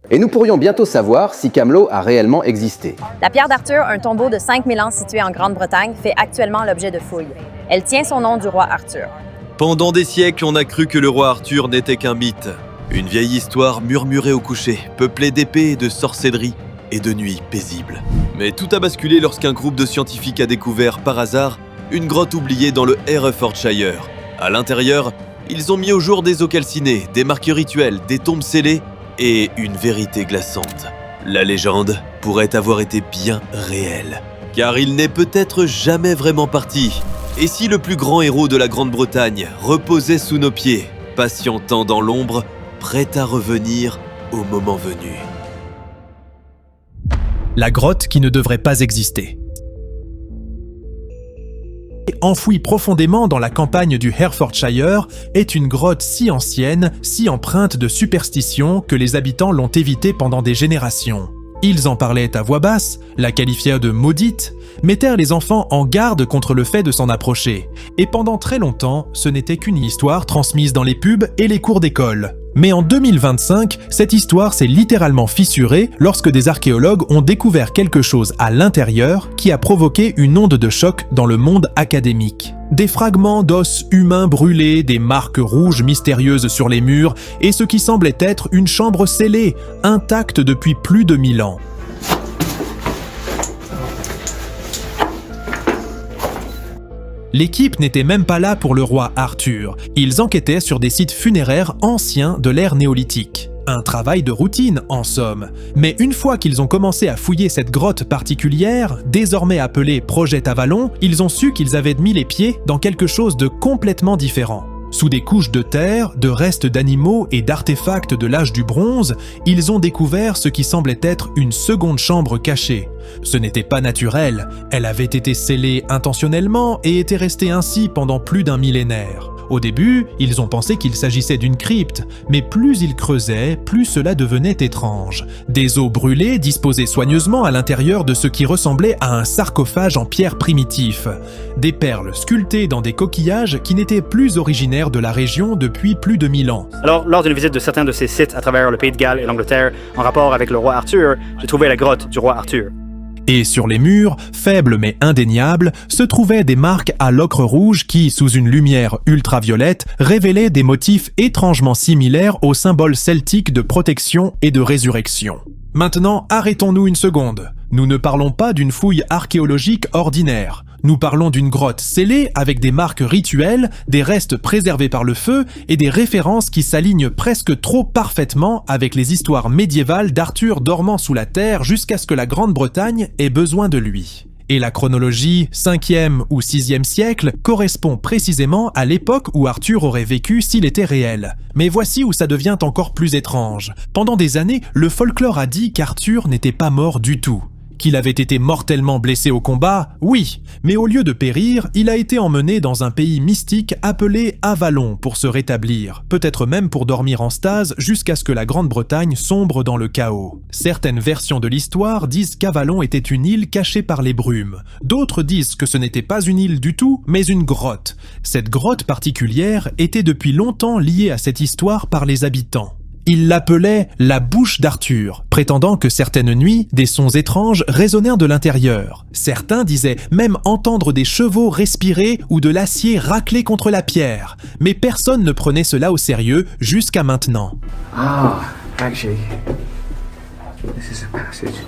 Et nous pourrions bientôt savoir si Camelot a réellement existé. La pierre d'Arthur, un tombeau de 5000 ans situé en Grande-Bretagne, fait actuellement l'objet de fouilles. Elle tient son nom du roi Arthur. Pendant des siècles, on a cru que le roi Arthur n'était qu'un mythe. Une vieille histoire murmurée au coucher, peuplée d'épées et de sorcellerie et de nuits paisibles. Mais tout a basculé lorsqu'un groupe de scientifiques a découvert par hasard une grotte oubliée dans le Herefordshire. À l'intérieur, ils ont mis au jour des os calcinés, des marques rituelles, des tombes scellées et une vérité glaçante. La légende pourrait avoir été bien réelle, car il n'est peut-être jamais vraiment parti. Et si le plus grand héros de la Grande-Bretagne reposait sous nos pieds, patientant dans l'ombre, prêt à revenir au moment venu? La grotte qui ne devrait pas exister. Enfouie profondément dans la campagne du Herefordshire, est une grotte si ancienne, si empreinte de superstition que les habitants l'ont évitée pendant des générations. Ils en parlaient à voix basse, la qualifiaient de maudite, mettèrent les enfants en garde contre le fait de s'en approcher. Et pendant très longtemps, ce n'était qu'une histoire transmise dans les pubs et les cours d'école. Mais en 2025, cette histoire s'est littéralement fissurée lorsque des archéologues ont découvert quelque chose à l'intérieur qui a provoqué une onde de choc dans le monde académique. Des fragments d'os humains brûlés, des marques rouges mystérieuses sur les murs et ce qui semblait être une chambre scellée, intacte depuis plus de 1000 ans. L'équipe n'était même pas là pour le roi Arthur. Ils enquêtaient sur des sites funéraires anciens de l'ère néolithique. Un travail de routine, en somme. Mais une fois qu'ils ont commencé à fouiller cette grotte particulière, désormais appelée Projet Avalon, ils ont su qu'ils avaient mis les pieds dans quelque chose de complètement différent. Sous des couches de terre, de restes d'animaux et d'artefacts de l'âge du bronze, ils ont découvert ce qui semblait être une seconde chambre cachée. Ce n'était pas naturel, elle avait été scellée intentionnellement et était restée ainsi pendant plus d'un millénaire. Au début, ils ont pensé qu'il s'agissait d'une crypte, mais plus ils creusaient, plus cela devenait étrange. Des os brûlés disposés soigneusement à l'intérieur de ce qui ressemblait à un sarcophage en pierre primitif. Des perles sculptées dans des coquillages qui n'étaient plus originaires de la région depuis plus de 1000 ans. Alors, lors d'une visite de certains de ces sites à travers le Pays de Galles et l'Angleterre en rapport avec le roi Arthur, j'ai trouvé la grotte du roi Arthur. Et sur les murs, faibles mais indéniables, se trouvaient des marques à l'ocre rouge qui, sous une lumière ultraviolette, révélaient des motifs étrangement similaires aux symboles celtiques de protection et de résurrection. Maintenant, arrêtons-nous une seconde. Nous ne parlons pas d'une fouille archéologique ordinaire. Nous parlons d'une grotte scellée avec des marques rituelles, des restes préservés par le feu et des références qui s'alignent presque trop parfaitement avec les histoires médiévales d'Arthur dormant sous la terre jusqu'à ce que la Grande-Bretagne ait besoin de lui. Et la chronologie 5e ou 6e siècle correspond précisément à l'époque où Arthur aurait vécu s'il était réel. Mais voici où ça devient encore plus étrange. Pendant des années, le folklore a dit qu'Arthur n'était pas mort du tout. Qu'il avait été mortellement blessé au combat, oui, mais au lieu de périr, il a été emmené dans un pays mystique appelé Avalon pour se rétablir, peut-être même pour dormir en stase jusqu'à ce que la Grande-Bretagne sombre dans le chaos. Certaines versions de l'histoire disent qu'Avalon était une île cachée par les brumes. D'autres disent que ce n'était pas une île du tout, mais une grotte. Cette grotte particulière était depuis longtemps liée à cette histoire par les habitants. Ils l'appelaient la bouche d'Arthur, prétendant que certaines nuits, des sons étranges résonnèrent de l'intérieur. Certains disaient même entendre des chevaux respirer ou de l'acier racler contre la pierre. Mais personne ne prenait cela au sérieux jusqu'à maintenant. Actually, this is a passage.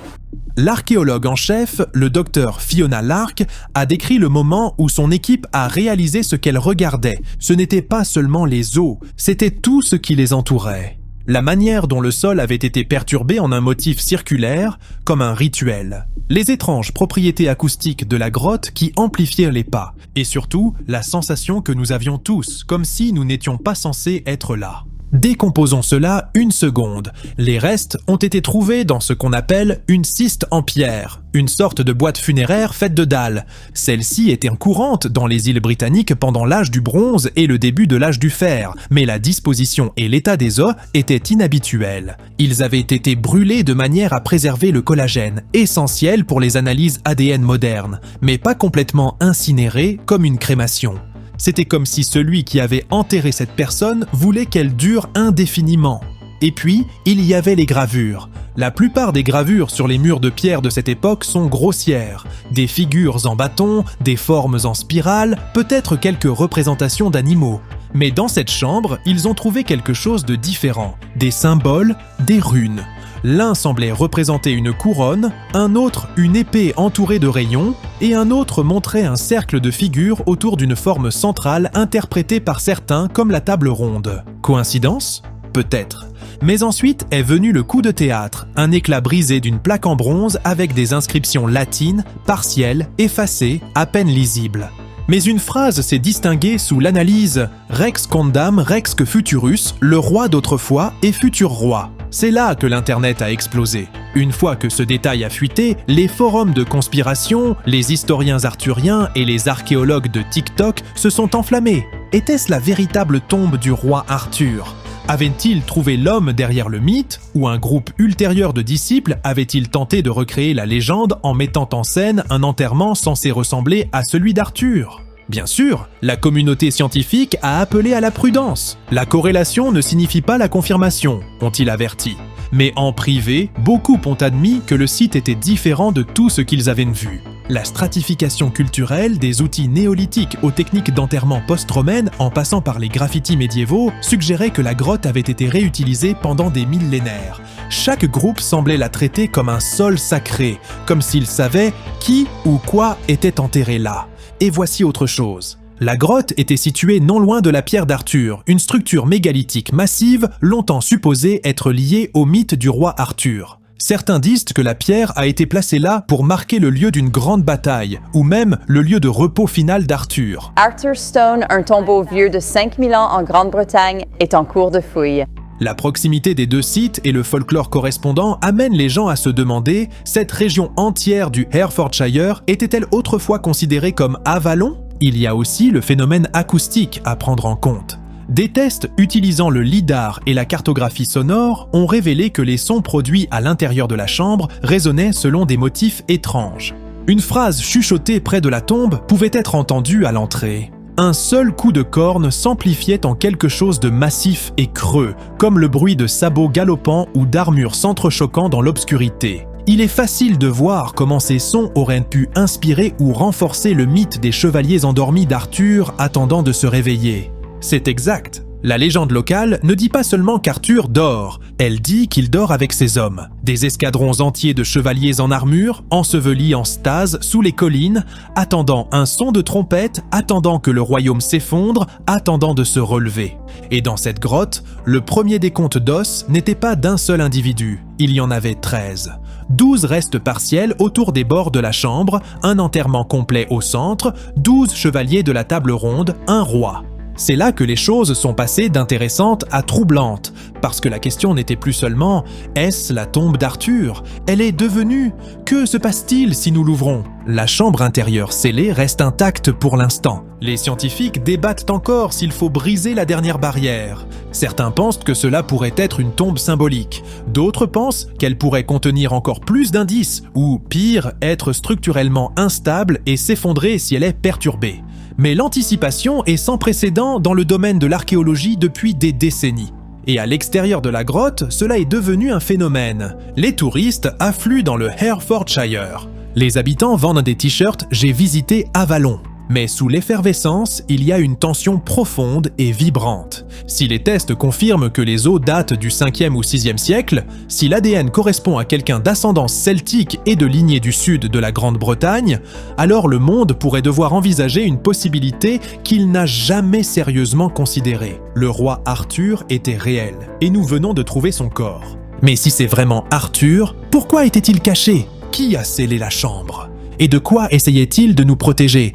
L'archéologue en chef, le docteur Fiona Lark, a décrit le moment où son équipe a réalisé ce qu'elle regardait. Ce n'était pas seulement les os, c'était tout ce qui les entourait. La manière dont le sol avait été perturbé en un motif circulaire, comme un rituel. Les étranges propriétés acoustiques de la grotte qui amplifièrent les pas. Et surtout, la sensation que nous avions tous, comme si nous n'étions pas censés être là. Décomposons cela une seconde. Les restes ont été trouvés dans ce qu'on appelle une ciste en pierre, une sorte de boîte funéraire faite de dalles. Celle-ci était courante dans les îles britanniques pendant l'âge du bronze et le début de l'âge du fer, mais la disposition et l'état des os étaient inhabituels. Ils avaient été brûlés de manière à préserver le collagène, essentiel pour les analyses ADN modernes, mais pas complètement incinérés comme une crémation. C'était comme si celui qui avait enterré cette personne voulait qu'elle dure indéfiniment. Et puis, il y avait les gravures. La plupart des gravures sur les murs de pierre de cette époque sont grossières. Des figures en bâton, des formes en spirale, peut-être quelques représentations d'animaux. Mais dans cette chambre, ils ont trouvé quelque chose de différent. Des symboles, des runes. L'un semblait représenter une couronne, un autre une épée entourée de rayons, et un autre montrait un cercle de figures autour d'une forme centrale interprétée par certains comme la table ronde. Coïncidence ? Peut-être. Mais ensuite est venu le coup de théâtre, un éclat brisé d'une plaque en bronze avec des inscriptions latines, partielles, effacées, à peine lisibles. Mais une phrase s'est distinguée sous l'analyse « Rex quondam rexque futurus », le roi d'autrefois et futur roi. C'est là que l'Internet a explosé. Une fois que ce détail a fuité, les forums de conspiration, les historiens arthuriens et les archéologues de TikTok se sont enflammés. Était-ce la véritable tombe du roi Arthur ? Avait-il trouvé l'homme derrière le mythe, ou un groupe ultérieur de disciples avait-il tenté de recréer la légende en mettant en scène un enterrement censé ressembler à celui d'Arthur ? Bien sûr, la communauté scientifique a appelé à la prudence. La corrélation ne signifie pas la confirmation, ont-ils averti. Mais en privé, beaucoup ont admis que le site était différent de tout ce qu'ils avaient vu. La stratification culturelle des outils néolithiques aux techniques d'enterrement post-romaines en passant par les graffitis médiévaux suggérait que la grotte avait été réutilisée pendant des millénaires. Chaque groupe semblait la traiter comme un sol sacré, comme s'il savait qui ou quoi était enterré là. Et voici autre chose. La grotte était située non loin de la pierre d'Arthur, une structure mégalithique massive longtemps supposée être liée au mythe du roi Arthur. Certains disent que la pierre a été placée là pour marquer le lieu d'une grande bataille, ou même le lieu de repos final d'Arthur. Arthur Stone, un tombeau vieux de 5000 ans en Grande-Bretagne, est en cours de fouille. La proximité des deux sites et le folklore correspondant amènent les gens à se demander, cette région entière du Herefordshire était-elle autrefois considérée comme Avalon ? Il y a aussi le phénomène acoustique à prendre en compte. Des tests utilisant le lidar et la cartographie sonore ont révélé que les sons produits à l'intérieur de la chambre résonnaient selon des motifs étranges. Une phrase chuchotée près de la tombe pouvait être entendue à l'entrée. Un seul coup de corne s'amplifiait en quelque chose de massif et creux, comme le bruit de sabots galopants ou d'armures s'entrechoquant dans l'obscurité. Il est facile de voir comment ces sons auraient pu inspirer ou renforcer le mythe des chevaliers endormis d'Arthur attendant de se réveiller. C'est exact. La légende locale ne dit pas seulement qu'Arthur dort, elle dit qu'il dort avec ses hommes. Des escadrons entiers de chevaliers en armure, ensevelis en stase sous les collines, attendant un son de trompette, attendant que le royaume s'effondre, attendant de se relever. Et dans cette grotte, le premier décompte d'os n'était pas d'un seul individu, il y en avait 13. 12 restes partiels autour des bords de la chambre, un enterrement complet au centre, 12 chevaliers de la table ronde, un roi. C'est là que les choses sont passées d'intéressantes à troublantes, parce que la question n'était plus seulement « Est-ce la tombe d'Arthur ?» Elle est devenue « Que se passe-t-il si nous l'ouvrons ?» La chambre intérieure scellée reste intacte pour l'instant. Les scientifiques débattent encore s'il faut briser la dernière barrière. Certains pensent que cela pourrait être une tombe symbolique. D'autres pensent qu'elle pourrait contenir encore plus d'indices, ou pire, être structurellement instable et s'effondrer si elle est perturbée. Mais l'anticipation est sans précédent dans le domaine de l'archéologie depuis des décennies. Et à l'extérieur de la grotte, cela est devenu un phénomène. Les touristes affluent dans le Herefordshire. Les habitants vendent des t-shirts « J'ai visité Avalon ». Mais sous l'effervescence, il y a une tension profonde et vibrante. Si les tests confirment que les os datent du 5e ou 6e siècle, si l'ADN correspond à quelqu'un d'ascendance celtique et de lignée du sud de la Grande-Bretagne, alors le monde pourrait devoir envisager une possibilité qu'il n'a jamais sérieusement considérée. Le roi Arthur était réel, et nous venons de trouver son corps. Mais si c'est vraiment Arthur, pourquoi était-il caché ? Qui a scellé la chambre ? Et de quoi essayait-il de nous protéger ?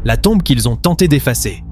La tombe qu'ils ont tenté d'effacer.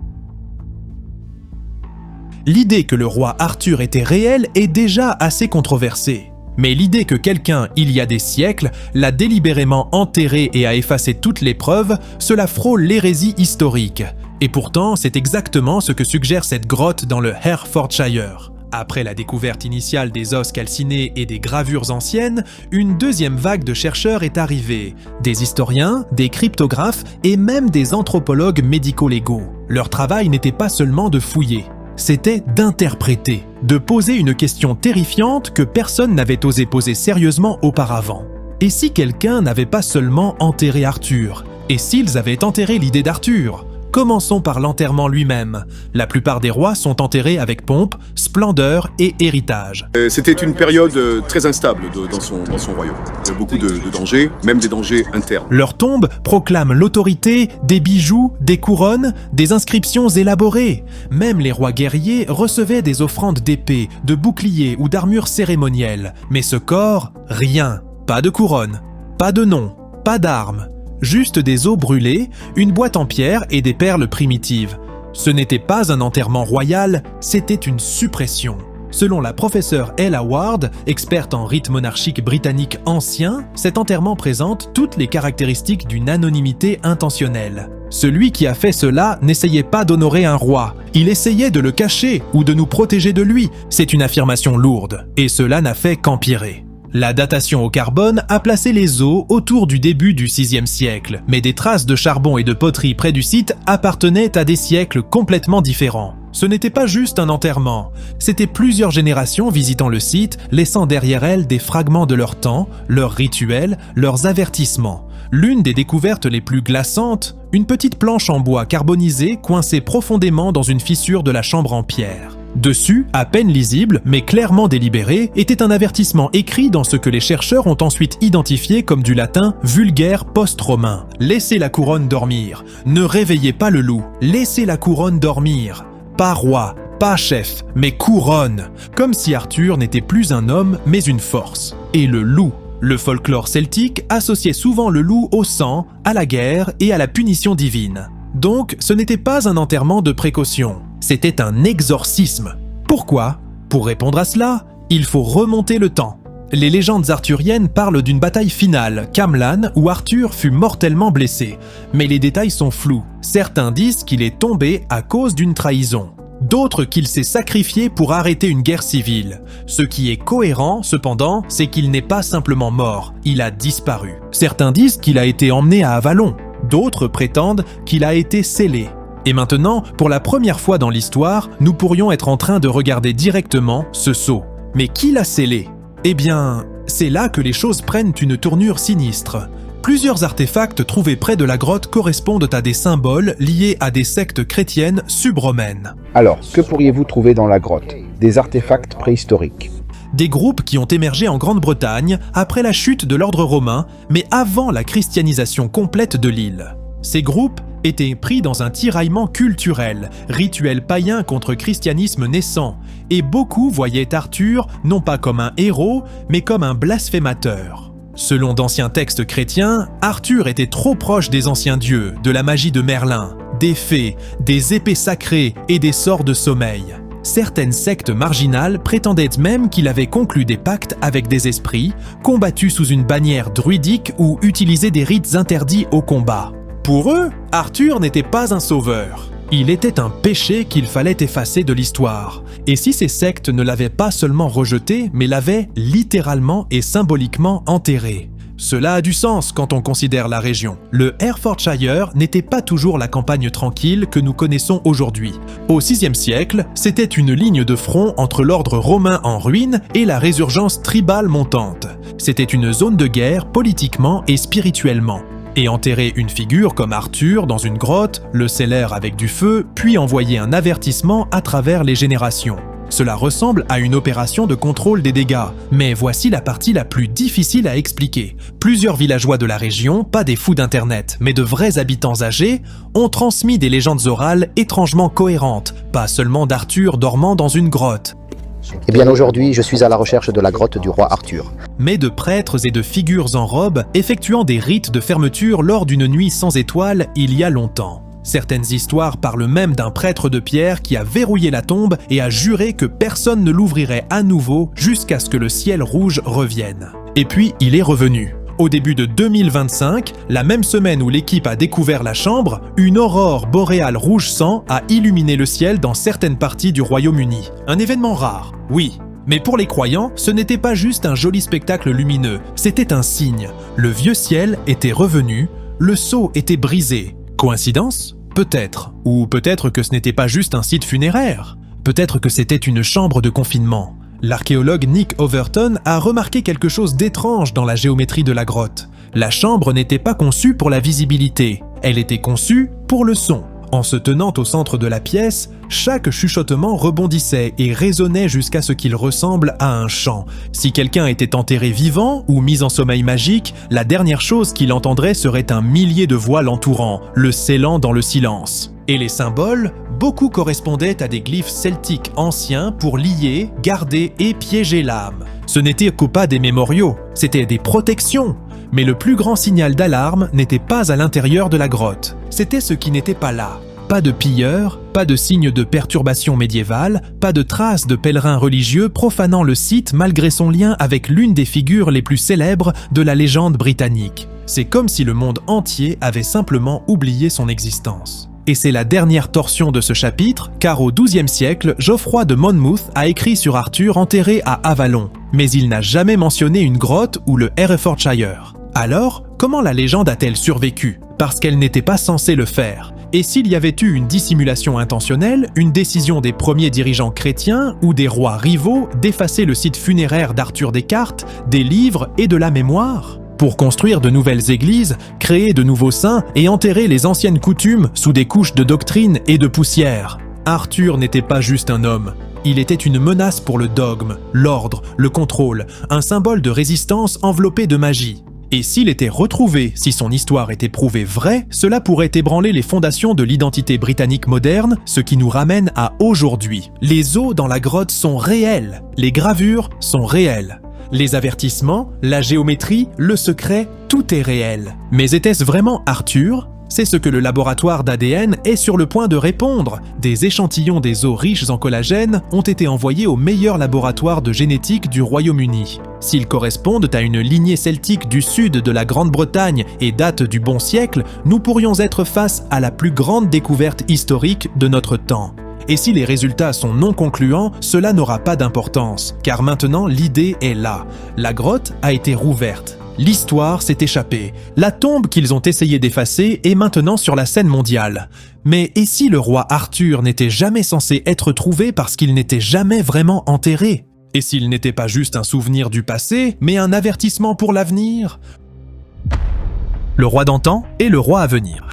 L'idée que le roi Arthur était réel est déjà assez controversée. Mais l'idée que quelqu'un, il y a des siècles, l'a délibérément enterré et a effacé toutes les preuves, cela frôle l'hérésie historique. Et pourtant, c'est exactement ce que suggère cette grotte dans le Herefordshire. Après la découverte initiale des os calcinés et des gravures anciennes, une deuxième vague de chercheurs est arrivée. Des historiens, des cryptographes et même des anthropologues médico-légaux. Leur travail n'était pas seulement de fouiller. c'était d'interpréter, de poser une question terrifiante que personne n'avait osé poser sérieusement auparavant. Et si quelqu'un n'avait pas seulement enterré Arthur? Et s'ils avaient enterré l'idée d'Arthur? Commençons par l'enterrement lui-même. La plupart des rois sont enterrés avec pompe, splendeur et héritage. C'était une période très instable dans son royaume. Il y a beaucoup de dangers, même des dangers internes. Leurs tombes proclament l'autorité, des bijoux, des couronnes, des inscriptions élaborées. Même les rois guerriers recevaient des offrandes d'épées, de boucliers ou d'armures cérémonielles. Mais ce corps, rien. Pas de couronne, pas de nom, pas d'armes. Juste des os brûlés, une boîte en pierre et des perles primitives. Ce n'était pas un enterrement royal, c'était une suppression. Selon la professeure Elle Howard, experte en rite monarchique britannique ancien, cet enterrement présente toutes les caractéristiques d'une anonymité intentionnelle. Celui qui a fait cela n'essayait pas d'honorer un roi, il essayait de le cacher ou de nous protéger de lui. C'est une affirmation lourde, et cela n'a fait qu'empirer. La datation au carbone a placé les os autour du début du VIe siècle, mais des traces de charbon et de poterie près du site appartenaient à des siècles complètement différents. Ce n'était pas juste un enterrement, c'était plusieurs générations visitant le site, laissant derrière elles des fragments de leur temps, leurs rituels, leurs avertissements. L'une des découvertes les plus glaçantes, une petite planche en bois carbonisé coincée profondément dans une fissure de la chambre en pierre. Dessus, à peine lisible, mais clairement délibéré, était un avertissement écrit dans ce que les chercheurs ont ensuite identifié comme du latin vulgaire post-romain. Laissez la couronne dormir. Ne réveillez pas le loup. Laissez la couronne dormir. Pas roi, pas chef, mais couronne. Comme si Arthur n'était plus un homme, mais une force. Et le loup. Le folklore celtique associait souvent le loup au sang, à la guerre et à la punition divine. Donc, ce n'était pas un enterrement de précaution. C'était un exorcisme. Pourquoi? Pour répondre à cela, il faut remonter le temps. Les légendes arthuriennes parlent d'une bataille finale, Camlan, où Arthur fut mortellement blessé. Mais les détails sont flous. Certains disent qu'il est tombé à cause d'une trahison. D'autres qu'il s'est sacrifié pour arrêter une guerre civile. Ce qui est cohérent, cependant, c'est qu'il n'est pas simplement mort, il a disparu. Certains disent qu'il a été emmené à Avalon. D'autres prétendent qu'il a été scellé. Et maintenant, pour la première fois dans l'histoire, nous pourrions être en train de regarder directement ce sceau. Mais qui l'a scellé? Eh bien, c'est là que les choses prennent une tournure sinistre. Plusieurs artefacts trouvés près de la grotte correspondent à des symboles liés à des sectes chrétiennes subromaines. Alors, que pourriez-vous trouver dans la grotte? Des artefacts préhistoriques. Des groupes qui ont émergé en Grande-Bretagne après la chute de l'ordre romain, mais avant la christianisation complète de l'île. Ces groupes étaient pris dans un tiraillement culturel, rituel païen contre christianisme naissant, et beaucoup voyaient Arthur non pas comme un héros, mais comme un blasphémateur. Selon d'anciens textes chrétiens, Arthur était trop proche des anciens dieux, de la magie de Merlin, des fées, des épées sacrées et des sorts de sommeil. Certaines sectes marginales prétendaient même qu'il avait conclu des pactes avec des esprits, combattu sous une bannière druidique ou utilisé des rites interdits au combat. Pour eux, Arthur n'était pas un sauveur. Il était un péché qu'il fallait effacer de l'histoire. Et si ces sectes ne l'avaient pas seulement rejeté, mais l'avaient littéralement et symboliquement enterré. Cela a du sens quand on considère la région. Le Herefordshire n'était pas toujours la campagne tranquille que nous connaissons aujourd'hui. Au VIe siècle, c'était une ligne de front entre l'ordre romain en ruine et la résurgence tribale montante. C'était une zone de guerre politiquement et spirituellement. Et enterrer une figure comme Arthur dans une grotte, le sceller avec du feu, puis envoyer un avertissement à travers les générations. Cela ressemble à une opération de contrôle des dégâts, mais voici la partie la plus difficile à expliquer. Plusieurs villageois de la région, pas des fous d'internet, mais de vrais habitants âgés, ont transmis des légendes orales étrangement cohérentes, pas seulement d'Arthur dormant dans une grotte. Eh bien aujourd'hui, je suis à la recherche de la grotte du roi Arthur. Mais de prêtres et de figures en robe effectuant des rites de fermeture lors d'une nuit sans étoiles il y a longtemps. Certaines histoires parlent même d'un prêtre de pierre qui a verrouillé la tombe et a juré que personne ne l'ouvrirait à nouveau jusqu'à ce que le ciel rouge revienne. Et puis il est revenu. Au début de 2025, la même semaine où l'équipe a découvert la chambre, une aurore boréale rouge sang a illuminé le ciel dans certaines parties du Royaume-Uni. Un événement rare, oui. Mais pour les croyants, ce n'était pas juste un joli spectacle lumineux, c'était un signe. Le vieux ciel était revenu, le sceau était brisé. Coïncidence? Peut-être. Ou peut-être que ce n'était pas juste un site funéraire. Peut-être que c'était une chambre de confinement. L'archéologue Nick Overton a remarqué quelque chose d'étrange dans la géométrie de la grotte. La chambre n'était pas conçue pour la visibilité, elle était conçue pour le son. En se tenant au centre de la pièce, chaque chuchotement rebondissait et résonnait jusqu'à ce qu'il ressemble à un chant. Si quelqu'un était enterré vivant ou mis en sommeil magique, la dernière chose qu'il entendrait serait un millier de voix l'entourant, le scellant dans le silence. Et les symboles, beaucoup correspondaient à des glyphes celtiques anciens pour lier, garder et piéger l'âme. Ce n'était qu'au pas des mémoriaux, c'était des protections. Mais le plus grand signal d'alarme n'était pas à l'intérieur de la grotte. C'était ce qui n'était pas là. Pas de pilleurs, pas de signes de perturbation médiévale, pas de traces de pèlerins religieux profanant le site malgré son lien avec l'une des figures les plus célèbres de la légende britannique. C'est comme si le monde entier avait simplement oublié son existence. Et c'est la dernière torsion de ce chapitre, car au XIIe siècle, Geoffroy de Monmouth a écrit sur Arthur enterré à Avalon, mais il n'a jamais mentionné une grotte ou le Herefordshire. Alors, comment la légende a-t-elle survécu? Parce qu'elle n'était pas censée le faire. Et s'il y avait eu une dissimulation intentionnelle, une décision des premiers dirigeants chrétiens ou des rois rivaux d'effacer le site funéraire d'Arthur des cartes, des livres et de la mémoire? Pour construire de nouvelles églises, créer de nouveaux saints et enterrer les anciennes coutumes sous des couches de doctrine et de poussière. Arthur n'était pas juste un homme. Il était une menace pour le dogme, l'ordre, le contrôle, un symbole de résistance enveloppé de magie. Et s'il était retrouvé, si son histoire était prouvée vraie, cela pourrait ébranler les fondations de l'identité britannique moderne, ce qui nous ramène à aujourd'hui. Les os dans la grotte sont réels, les gravures sont réelles. Les avertissements, la géométrie, le secret, tout est réel. Mais était-ce vraiment Arthur ? C'est ce que le laboratoire d'ADN est sur le point de répondre. Des échantillons des os riches en collagène ont été envoyés au meilleur laboratoire de génétique du Royaume-Uni. S'ils correspondent à une lignée celtique du sud de la Grande-Bretagne et datent du bon siècle, nous pourrions être face à la plus grande découverte historique de notre temps. Et si les résultats sont non concluants, cela n'aura pas d'importance, car maintenant l'idée est là. La grotte a été rouverte. L'histoire s'est échappée. La tombe qu'ils ont essayé d'effacer est maintenant sur la scène mondiale. Mais et si le roi Arthur n'était jamais censé être trouvé parce qu'il n'était jamais vraiment enterré? Et s'il n'était pas juste un souvenir du passé, mais un avertissement pour l'avenir? Le roi d'antan et le roi à venir.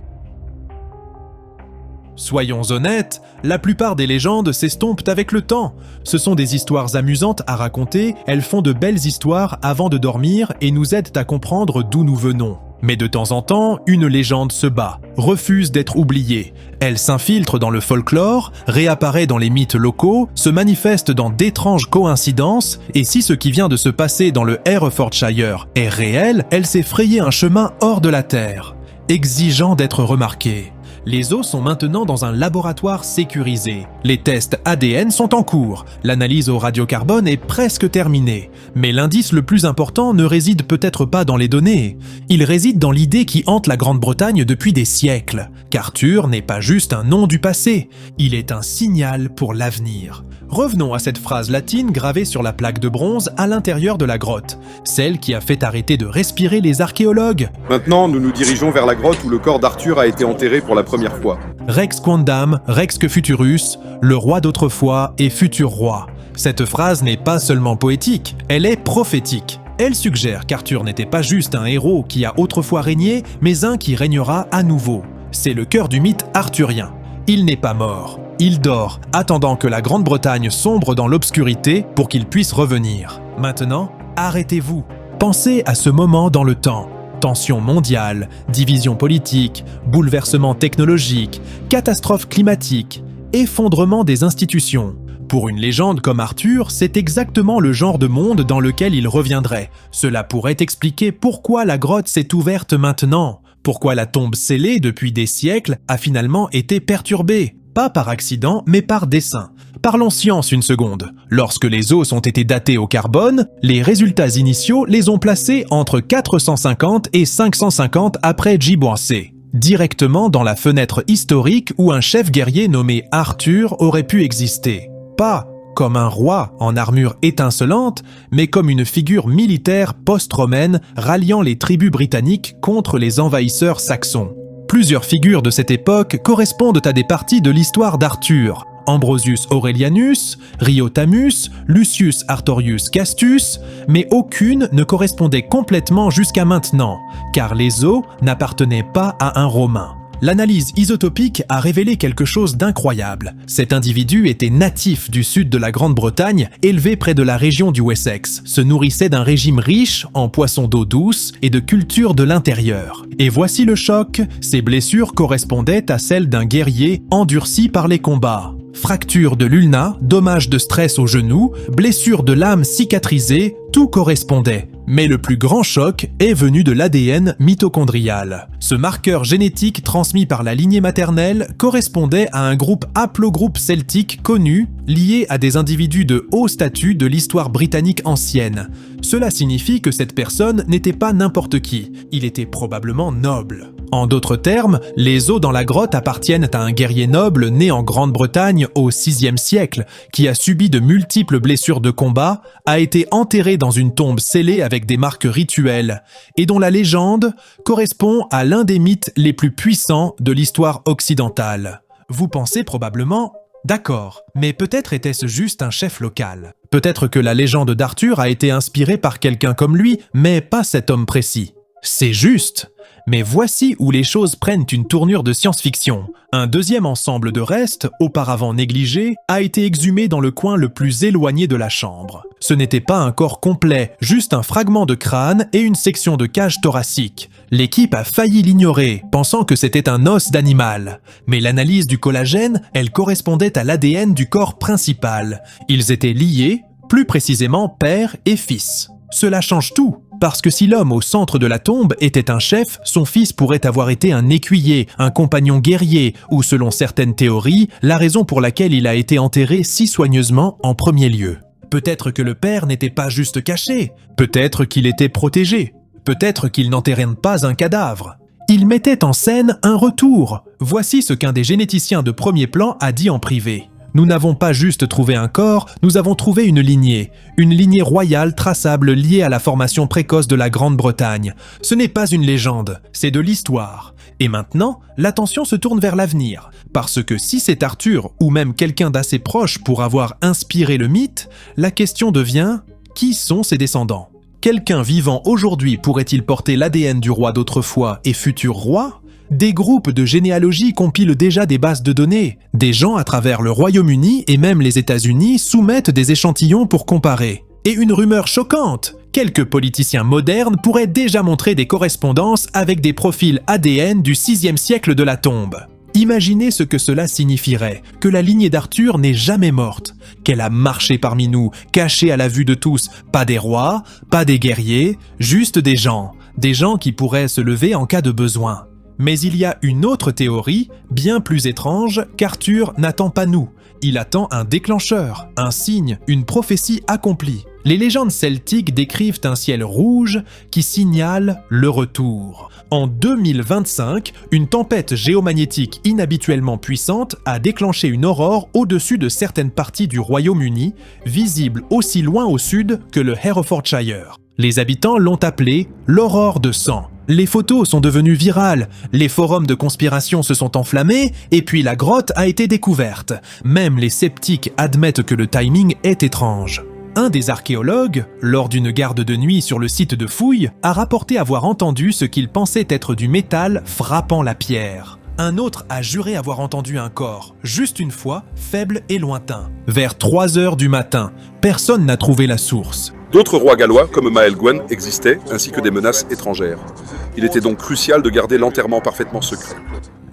Soyons honnêtes, la plupart des légendes s'estompent avec le temps. Ce sont des histoires amusantes à raconter, elles font de belles histoires avant de dormir et nous aident à comprendre d'où nous venons. Mais de temps en temps, une légende se bat, refuse d'être oubliée. Elle s'infiltre dans le folklore, réapparaît dans les mythes locaux, se manifeste dans d'étranges coïncidences, et si ce qui vient de se passer dans le Herefordshire est réel, elle s'est frayé un chemin hors de la terre, exigeant d'être remarquée. Les os sont maintenant dans un laboratoire sécurisé. Les tests ADN sont en cours. L'analyse au radiocarbone est presque terminée. Mais l'indice le plus important ne réside peut-être pas dans les données. Il réside dans l'idée qui hante la Grande-Bretagne depuis des siècles. Qu'Arthur n'est pas juste un nom du passé. Il est un signal pour l'avenir. Revenons à cette phrase latine gravée sur la plaque de bronze à l'intérieur de la grotte. Celle qui a fait arrêter de respirer les archéologues. Maintenant, nous nous dirigeons vers la grotte où le corps d'Arthur a été enterré pour la première fois. Rex quondam, rex que futurus, le roi d'autrefois et futur roi. Cette phrase n'est pas seulement poétique, elle est prophétique. Elle suggère qu'Arthur n'était pas juste un héros qui a autrefois régné, mais un qui régnera à nouveau. C'est le cœur du mythe arthurien. Il n'est pas mort. Il dort, attendant que la Grande-Bretagne sombre dans l'obscurité pour qu'il puisse revenir. Maintenant, arrêtez-vous. Pensez à ce moment dans le temps. Tensions mondiales, divisions politiques, bouleversements technologiques, catastrophes climatiques, effondrement des institutions. Pour une légende comme Arthur, c'est exactement le genre de monde dans lequel il reviendrait. Cela pourrait expliquer pourquoi la grotte s'est ouverte maintenant, pourquoi la tombe scellée depuis des siècles a finalement été perturbée. Pas par accident, mais par dessein. Parlons science une seconde. Lorsque les os ont été datés au carbone, les résultats initiaux les ont placés entre 450 et 550 après J-C, directement dans la fenêtre historique où un chef guerrier nommé Arthur aurait pu exister. Pas comme un roi en armure étincelante, mais comme une figure militaire post-romaine ralliant les tribus britanniques contre les envahisseurs saxons. Plusieurs figures de cette époque correspondent à des parties de l'histoire d'Arthur. Ambrosius Aurelianus, Riotamus, Lucius Artorius Castus, mais aucune ne correspondait complètement jusqu'à maintenant, car les os n'appartenaient pas à un Romain. L'analyse isotopique a révélé quelque chose d'incroyable. Cet individu était natif du sud de la Grande-Bretagne, élevé près de la région du Wessex, se nourrissait d'un régime riche en poissons d'eau douce et de cultures de l'intérieur. Et voici le choc, ses blessures correspondaient à celles d'un guerrier endurci par les combats. Fracture de l'ulna, dommage de stress au genou, blessure de l'âme cicatrisée, tout correspondait. Mais le plus grand choc est venu de l'ADN mitochondrial. Ce marqueur génétique transmis par la lignée maternelle correspondait à un groupe haplogroupe celtique connu, lié à des individus de haut statut de l'histoire britannique ancienne. Cela signifie que cette personne n'était pas n'importe qui, il était probablement noble. En d'autres termes, les os dans la grotte appartiennent à un guerrier noble né en Grande-Bretagne au VIe siècle, qui a subi de multiples blessures de combat, a été enterré dans une tombe scellée avec des marques rituelles, et dont la légende correspond à l'un des mythes les plus puissants de l'histoire occidentale. Vous pensez probablement, d'accord, mais peut-être était-ce juste un chef local. Peut-être que la légende d'Arthur a été inspirée par quelqu'un comme lui, mais pas cet homme précis. C'est juste. Mais voici où les choses prennent une tournure de science-fiction. Un deuxième ensemble de restes, auparavant négligé, a été exhumé dans le coin le plus éloigné de la chambre. Ce n'était pas un corps complet, juste un fragment de crâne et une section de cage thoracique. L'équipe a failli l'ignorer, pensant que c'était un os d'animal. Mais l'analyse du collagène, elle correspondait à l'ADN du corps principal. Ils étaient liés, plus précisément père et fils. Cela change tout. Parce que si l'homme au centre de la tombe était un chef, son fils pourrait avoir été un écuyer, un compagnon guerrier, ou selon certaines théories, la raison pour laquelle il a été enterré si soigneusement en premier lieu. Peut-être que le père n'était pas juste caché, peut-être qu'il était protégé, peut-être qu'il n'enterrait pas un cadavre. Il mettait en scène un retour. Voici ce qu'un des généticiens de premier plan a dit en privé. Nous n'avons pas juste trouvé un corps, nous avons trouvé une lignée royale traçable liée à la formation précoce de la Grande-Bretagne. Ce n'est pas une légende, c'est de l'histoire. Et maintenant, l'attention se tourne vers l'avenir, parce que si c'est Arthur ou même quelqu'un d'assez proche pour avoir inspiré le mythe, la question devient « qui sont ses descendants ?» Quelqu'un vivant aujourd'hui pourrait-il porter l'ADN du roi d'autrefois et futur roi ? Des groupes de généalogie compilent déjà des bases de données. Des gens à travers le Royaume-Uni et même les États-Unis soumettent des échantillons pour comparer. Et une rumeur choquante, quelques politiciens modernes pourraient déjà montrer des correspondances avec des profils ADN du VIe siècle de la tombe. Imaginez ce que cela signifierait, que la lignée d'Arthur n'est jamais morte, qu'elle a marché parmi nous, cachée à la vue de tous, pas des rois, pas des guerriers, juste des gens qui pourraient se lever en cas de besoin. Mais il y a une autre théorie, bien plus étrange, qu'Arthur n'attend pas nous. Il attend un déclencheur, un signe, une prophétie accomplie. Les légendes celtiques décrivent un ciel rouge qui signale le retour. En 2025, une tempête géomagnétique inhabituellement puissante a déclenché une aurore au-dessus de certaines parties du Royaume-Uni, visible aussi loin au sud que le Herefordshire. Les habitants l'ont appelée l'aurore de sang. Les photos sont devenues virales, les forums de conspiration se sont enflammés et puis la grotte a été découverte. Même les sceptiques admettent que le timing est étrange. Un des archéologues, lors d'une garde de nuit sur le site de fouilles, a rapporté avoir entendu ce qu'il pensait être du métal frappant la pierre. Un autre a juré avoir entendu un corps, juste une fois, faible et lointain. Vers 3 heures du matin, personne n'a trouvé la source. D'autres rois gallois, comme Maelgwn, existaient, ainsi que des menaces étrangères. Il était donc crucial de garder l'enterrement parfaitement secret.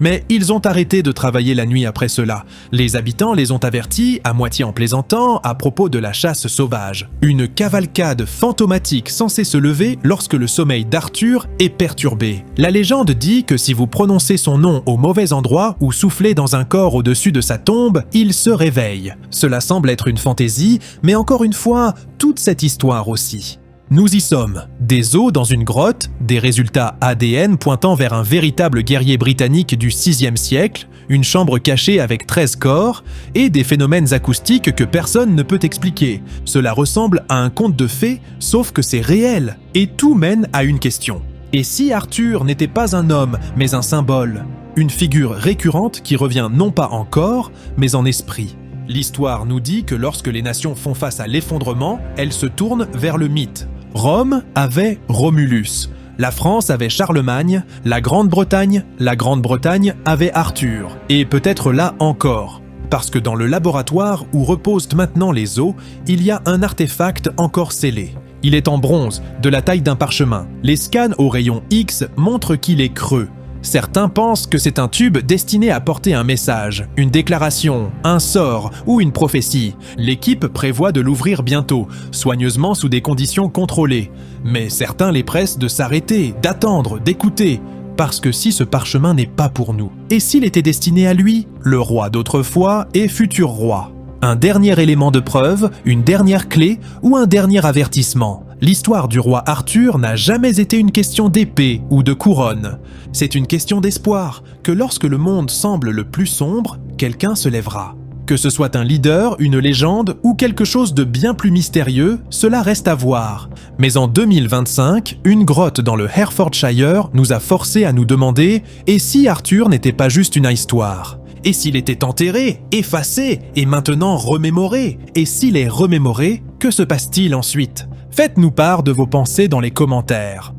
Mais ils ont arrêté de travailler la nuit après cela. Les habitants les ont avertis, à moitié en plaisantant, à propos de la chasse sauvage. Une cavalcade fantomatique censée se lever lorsque le sommeil d'Arthur est perturbé. La légende dit que si vous prononcez son nom au mauvais endroit ou soufflez dans un corps au-dessus de sa tombe, il se réveille. Cela semble être une fantaisie, mais encore une fois, toute cette histoire aussi. Nous y sommes. Des os dans une grotte, des résultats ADN pointant vers un véritable guerrier britannique du VIe siècle, une chambre cachée avec 13 corps, et des phénomènes acoustiques que personne ne peut expliquer. Cela ressemble à un conte de fées, sauf que c'est réel. Et tout mène à une question. Et si Arthur n'était pas un homme, mais un symbole ? Une figure récurrente qui revient non pas en corps, mais en esprit. L'histoire nous dit que lorsque les nations font face à l'effondrement, elles se tournent vers le mythe. Rome avait Romulus, la France avait Charlemagne, la Grande-Bretagne avait Arthur, et peut-être là encore. Parce que dans le laboratoire où reposent maintenant les os, il y a un artefact encore scellé. Il est en bronze, de la taille d'un parchemin. Les scans au rayon X montrent qu'il est creux. Certains pensent que c'est un tube destiné à porter un message, une déclaration, un sort ou une prophétie. L'équipe prévoit de l'ouvrir bientôt, soigneusement sous des conditions contrôlées. Mais certains les pressent de s'arrêter, d'attendre, d'écouter. Parce que si ce parchemin n'est pas pour nous, et s'il était destiné à lui, le roi d'autrefois et futur roi? Un dernier élément de preuve, une dernière clé ou un dernier avertissement? L'histoire du roi Arthur n'a jamais été une question d'épée ou de couronne. C'est une question d'espoir, que lorsque le monde semble le plus sombre, quelqu'un se lèvera. Que ce soit un leader, une légende ou quelque chose de bien plus mystérieux, cela reste à voir. Mais en 2025, une grotte dans le Herefordshire nous a forcés à nous demander « Et si Arthur n'était pas juste une histoire ?» Et s'il était enterré, effacé et maintenant remémoré? Et s'il est remémoré, que se passe-t-il ensuite? Faites-nous part de vos pensées dans les commentaires.